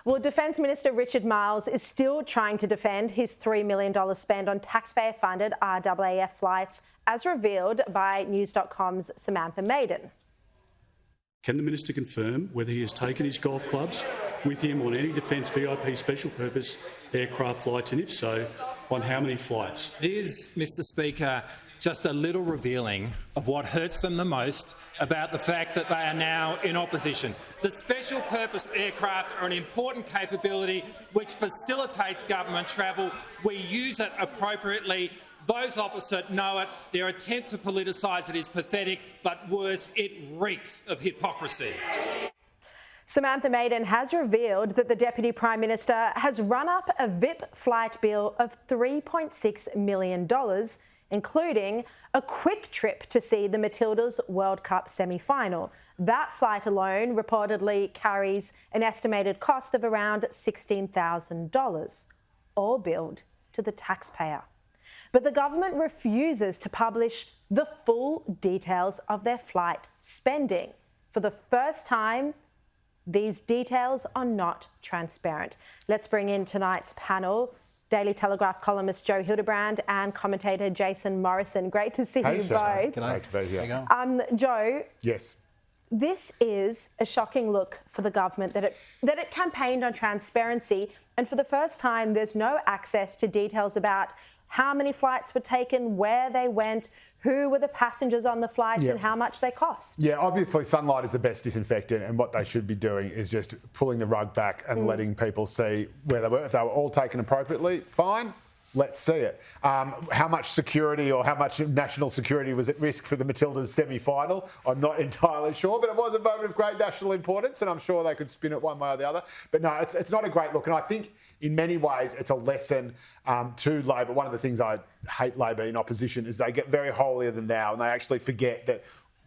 Well, Defence Minister Richard Marles is still trying to defend his $3 million spend on taxpayer-funded RAAF flights, as revealed by News.com's Samantha Maiden. Can the Minister confirm whether he has taken his golf clubs with him on any Defence VIP special purpose aircraft flights, and if so, on how many flights? It is, Mr Speaker, just a little revealing of what hurts them the most about the fact that they are now in opposition. The special purpose aircraft are an important capability which facilitates government travel. We use it appropriately. Those opposite know it. Their attempt to politicise it is pathetic, but worse, it reeks of hypocrisy. Samantha Maiden has revealed that the Deputy Prime Minister has run up a VIP flight bill of $3.6 million, including a quick trip to see the Matildas World Cup semi-final. That flight alone reportedly carries an estimated cost of around $16,000, all billed to the taxpayer. But the government refuses to publish the full details of their flight spending. For the first time, these details are not transparent. Let's bring in tonight's panel. Daily Telegraph columnist Joe Hildebrand and commentator Jason Morrison. Great to see you both. Great to be here. Joe. Yes. This is a shocking look for the government that it campaigned on transparency, and for the first time there's no access to details about how many flights were taken, where they went, who were the passengers on the flights, and how much they cost. Yeah, obviously sunlight is the best disinfectant, and what they should be doing is just pulling the rug back and letting people see where they were. If they were all taken appropriately, fine. Let's see it. How much security or how much national security was at risk for the Matildas semi-final? I'm not entirely sure, but it was a moment of great national importance, and I'm sure they could spin it one way or the other. But no, it's not a great look, and I think in many ways it's a lesson to Labor. One of the things I hate Labor in opposition is they get very holier than thou, and they actually forget that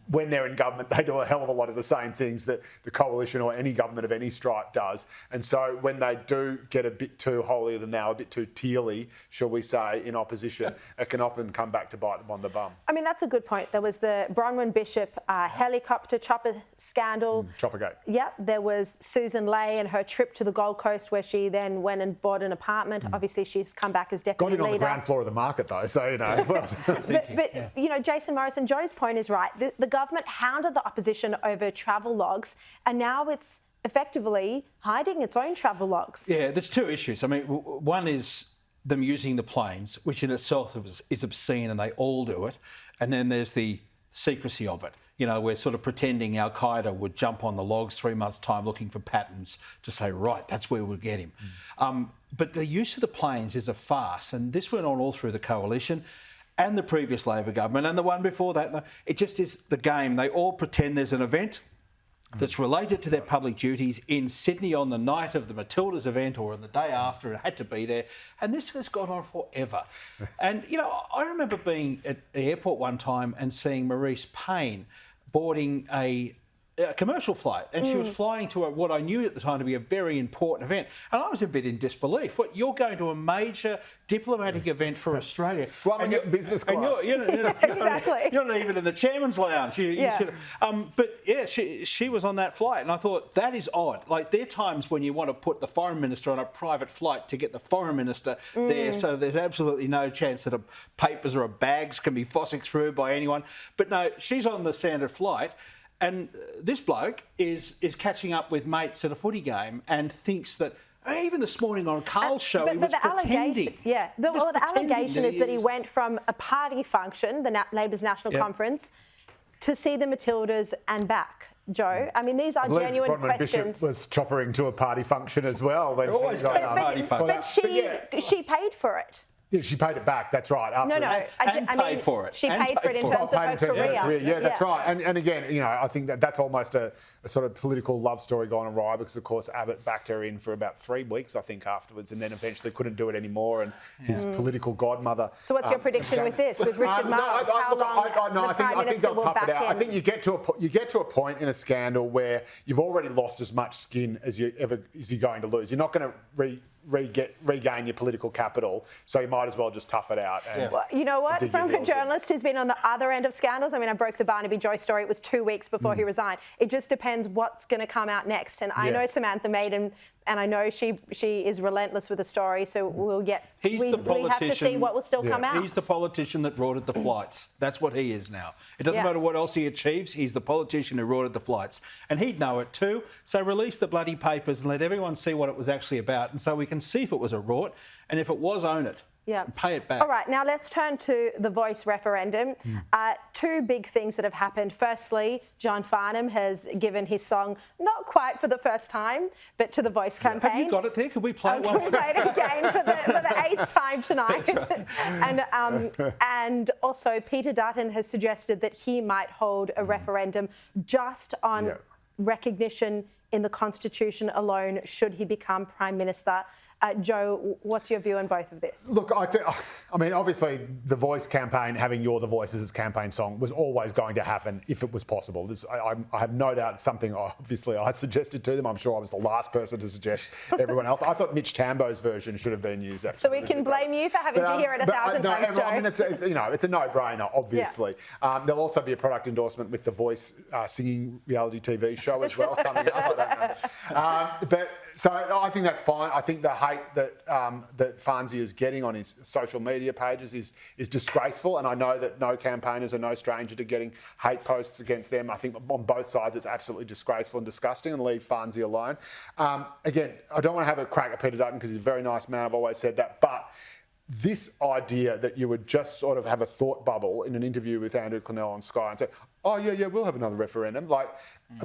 when they're in government, they do a hell of a lot of the same things that the coalition or any government of any stripe does. And so when they do get a bit too holier than thou, a bit too tearly, shall we say, in opposition, it can often come back to bite them on the bum. I mean, that's a good point. There was the Bronwyn Bishop helicopter chopper scandal. Choppergate. Yep. There was Susan Ley and her trip to the Gold Coast, where she then went and bought an apartment. Obviously, she's come back as deputy leader. Got in on the ground floor of the market, though, so, you know. Well. but you know, Jason Morrison, Joe's point is right. The government hounded the opposition over travel logs, and now it's effectively hiding its own travel logs. Yeah, there's two issues. I mean, one is them using the planes, which in itself is obscene, and they all do it. And then there's the secrecy of it. You know, we're sort of pretending Al-Qaeda would jump on the logs 3 months' time looking for patterns to say, right, that's where we'll get him. But the use of the planes is a farce, and this went on all through the coalition and the previous Labor government and the one before that. It just is the game. They all pretend there's an event that's related to their public duties in Sydney on the night of the Matildas event or on the day after, and had to be there. And this has gone on forever. And, you know, I remember being at the airport one time and seeing Maurice Payne boarding a commercial flight, and she was flying to what I knew at the time to be a very important event, and I was a bit in disbelief. What, you're going to a major diplomatic event for Australia, slumming it in business class, Exactly. You're not even in the chairman's lounge. But yeah, she was on that flight, and I thought that is odd. Like, there are times when you want to put the foreign minister on a private flight to get the foreign minister there, so there's absolutely no chance that papers or bags can be fossing through by anyone. But no, she's on the standard flight. And this bloke is catching up with mates at a footy game and thinks that, even this morning on Carl's show, he was pretending. The allegation is that he went from a party function, the Labor's National Conference, to see the Matildas and back. Joe, I mean, these are genuine Bronwyn questions. Bishop was choppering to a party function as well. Always going to a party function. But she paid for it. Yeah, she paid it back, that's right. I mean, for it. She paid for it in terms of her career. Yeah, that's right. And again, you know, I think that's almost a sort of political love story gone awry, because, of course, Abbott backed her in for about 3 weeks, I think, afterwards, and then eventually couldn't do it anymore, and his political godmother... So what's your prediction with this, with Richard Marles? How long the Prime Minister will back him? I think you get to a point in a scandal where you've already lost as much skin as you're going to lose. You're not going to regain your political capital, so you might as well just tough it out. And well, you know what? From a journalist who's been on the other end of scandals, I mean, I broke the Barnaby Joyce story. It was 2 weeks before he resigned. It just depends what's going to come out next. And I know Samantha Maiden and I know she is relentless with the story, so we'll get. He's the politician. We have to see what will still come out. He's the politician that ordered the flights. That's what he is now. It doesn't matter what else he achieves. He's the politician who ordered the flights, and he'd know it too. So release the bloody papers and let everyone see what it was actually about, and so we can see if it was a rort, and if it was, own it. Yeah. And pay it back. All right, now let's turn to the Voice referendum. Two big things that have happened. Firstly, John Farnham has given his song, not quite for the first time, but to the Voice campaign. Have you got it there? Could we play it Can we play it again for the eighth time tonight? And also, Peter Dutton has suggested that he might hold a referendum just on recognition in the Constitution alone, should he become Prime Minister. Joe, what's your view on both of this? Look, I mean, obviously, the Voice campaign, having You're the Voice as its campaign song, was always going to happen if it was possible. I have no doubt it's something, obviously, I suggested to them. I'm sure I was the last person to suggest everyone else. I thought Mitch Tambo's version should have been used. So we can blame you for having to hear it 1,000 times, Joe. I mean, it's a no-brainer, obviously. Yeah. There'll also be a product endorsement with the Voice singing reality TV show as well coming up. I don't know. So I think that's fine. I think the hate that Farnsey is getting on his social media pages is disgraceful, and I know that no campaigners are no stranger to getting hate posts against them. I think on both sides it's absolutely disgraceful and disgusting, and leave Farnsey alone. Again, I don't want to have a crack at Peter Dutton because he's a very nice man. I've always said that, but this idea that you would just sort of have a thought bubble in an interview with Andrew Clennell on Sky and say, oh, yeah, we'll have another referendum. I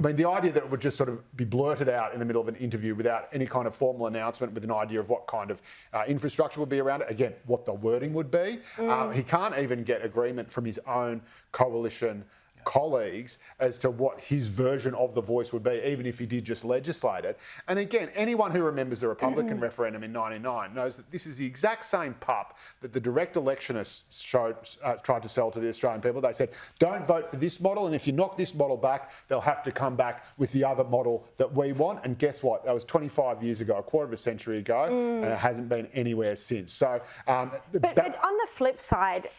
mean, the idea that it would just sort of be blurted out in the middle of an interview without any kind of formal announcement with an idea of what kind of infrastructure would be around it, again, what the wording would be. He can't even get agreement from his own coalition colleagues as to what his version of the Voice would be, even if he did just legislate it. And again, anyone who remembers the Republican referendum in '99 knows that this is the exact same pup that the direct electionists tried to sell to the Australian people. They said, don't vote for this model, and if you knock this model back, they'll have to come back with the other model that we want. And guess what? That was 25 years ago, a quarter of a century ago, and it hasn't been anywhere since. So, but on the flip side,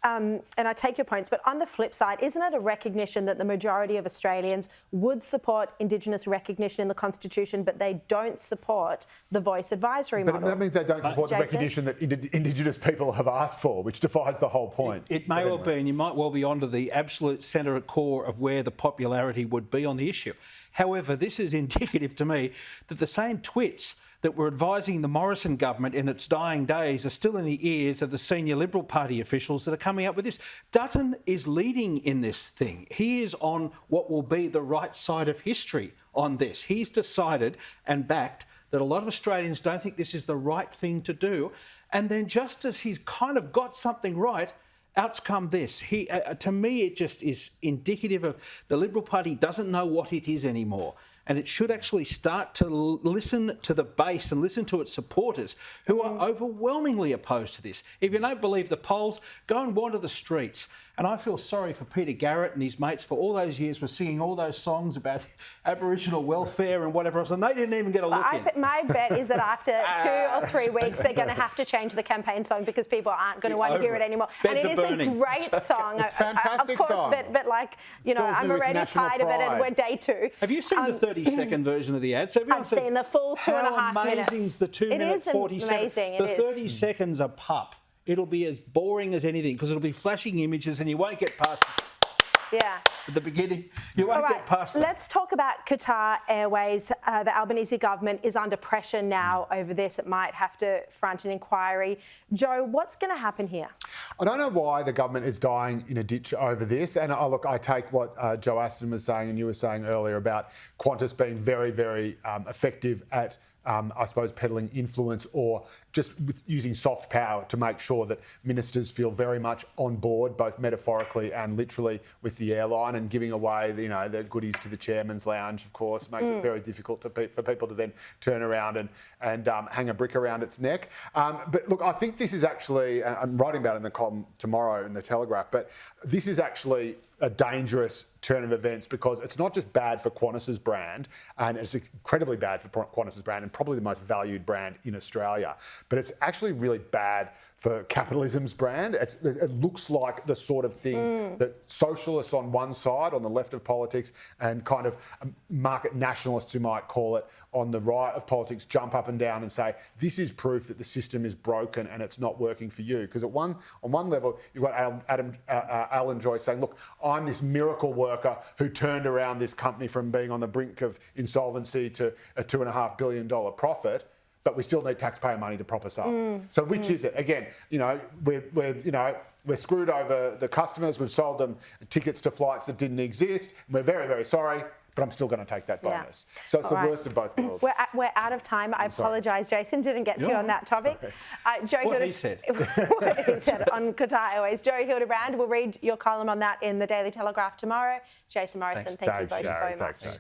and I take your points, but on the flip side, isn't it a recognition that the majority of Australians would support Indigenous recognition in the Constitution, but they don't support the Voice advisory model? But that means they don't support the recognition that Indigenous people have asked for, which defies the whole point. It may well be, and you might well be onto the absolute centre core of where the popularity would be on the issue. However, this is indicative to me that the same twits that were advising the Morrison government in its dying days are still in the ears of the senior Liberal Party officials that are coming up with this. Dutton is leading in this thing. He is on what will be the right side of history on this. He's decided and backed that a lot of Australians don't think this is the right thing to do. And then just as he's kind of got something right, out's come this. To me, it just is indicative of the Liberal Party doesn't know what it is anymore. And it should actually start to listen to the base and listen to its supporters who are overwhelmingly opposed to this. If you don't believe the polls, go and wander the streets. And I feel sorry for Peter Garrett and his mates for all those years for singing all those songs about Aboriginal welfare and whatever else, and they didn't even get a look in. My bet is that after 2 or 3 weeks, they're going to have to change the campaign song because people aren't going to want to hear it anymore. Beds and it is burning. A great song. It's a fantastic of course, song. But like, you know, Fills me I'm with already national tired of it and pride. we're day 2. Have you seen the 30-second version of the ad? So everyone I've says, seen the full 2.5 minutes. how amazing is the 2-minute 47? Amazing. The 30 seconds are pup. It'll be as boring as anything because it'll be flashing images and you won't get past at the beginning. You won't get past that. Let's talk about Qatar Airways. The Albanese government is under pressure now over this. It might have to front an inquiry. Joe, what's going to happen here? I don't know why the government is dying in a ditch over this. And look, I take what Joe Aston was saying and you were saying earlier about Qantas being very, very effective at I suppose, peddling influence or just with using soft power to make sure that ministers feel very much on board, both metaphorically and literally, with the airline, and giving away, the goodies to the chairman's lounge, of course, makes it very difficult for people to then turn around and hang a brick around its neck. But look, I think this is actually, I'm writing about it in the column tomorrow in the Telegraph, but this is actually a dangerous turn of events, because it's not just bad for Qantas's brand, and it's incredibly bad for Qantas's brand and probably the most valued brand in Australia, but it's actually really bad for capitalism's brand. It looks like the sort of thing that socialists on one side, on the left of politics, and kind of market nationalists, who might call it, on the right of politics, jump up and down and say, this is proof that the system is broken and it's not working for you. Because on one level, you've got Alan Joyce saying, look, I'm this miracle worker who turned around this company from being on the brink of insolvency to a $2.5 billion profit, but we still need taxpayer money to prop us up. So which is it? Again, we're screwed over the customers. We've sold them tickets to flights that didn't exist. We're very, very sorry, but I'm still going to take that bonus. So it's the worst of both worlds. We're out of time. I apologise, Jason, didn't get to you on that topic. What he said. What he said on Qatar Airways. Joe Hildebrand will read your column on that in the Daily Telegraph tomorrow. Jason Morrison, thank you both so much.